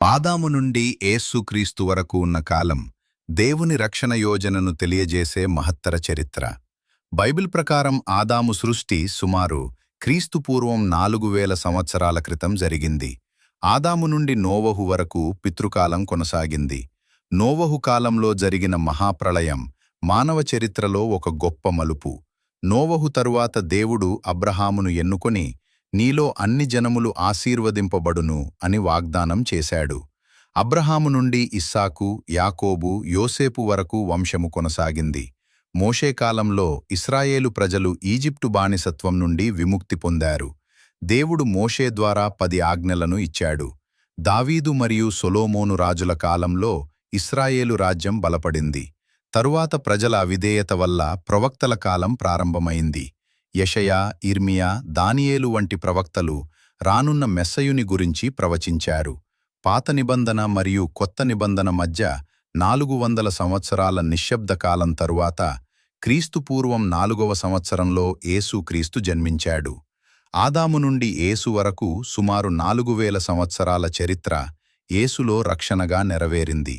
ఆదాము నుండి యేసుక్రీస్తు వరకు ఉన్న కాలం దేవుని రక్షణ యోజనను తెలియజేసే మహత్తర చరిత్ర. బైబిల్ ప్రకారం ఆదాము సృష్టి సుమారు క్రీస్తు పూర్వం 4000 సంవత్సరాల క్రితం జరిగింది. ఆదాము నుండి నోవహు వరకు పితృకాలం కొనసాగింది. నోవహు కాలంలో జరిగిన మహాప్రళయం మానవ చరిత్రలో ఒక గొప్ప మలుపు. నోవహు తరువాత దేవుడు అబ్రహామును ఎన్నుకొని, నీలో అన్ని జనములు ఆశీర్వదింపబడును అని వాగ్దానం చేశాడు. అబ్రహాము నుండి ఇస్సాకు, యాకోబు, యోసేపు వరకు వంశము కొనసాగింది. మోషే కాలంలో ఇశ్రాయేలు ప్రజలు ఈజిప్టు బానిసత్వం నుండి విముక్తి పొందారు. దేవుడు మోషే ద్వారా 10 ఆజ్ఞలను ఇచ్చాడు. దావీదు మరియు సొలొమోను రాజుల కాలంలో ఇశ్రాయేలు రాజ్యం బలపడింది. తరువాత ప్రజల అవిధేయత వల్ల ప్రవక్తల కాలం ప్రారంభమైంది. యెషయా, ఇర్మియా, దానియేలు వంటి ప్రవక్తలు రానున్న మెస్సయుని గురించి ప్రవచించారు. పాత నిబంధన మరియు కొత్త నిబంధన మధ్య 400 సంవత్సరాల నిశ్శబ్ద కాలం తరువాత క్రీస్తు పూర్వం 4వ సంవత్సరంలో యేసు క్రీస్తు జన్మించాడు. ఆదాము నుండి యేసు వరకు సుమారు 4000 సంవత్సరాల చరిత్ర యేసులో రక్షణగా నెరవేరింది.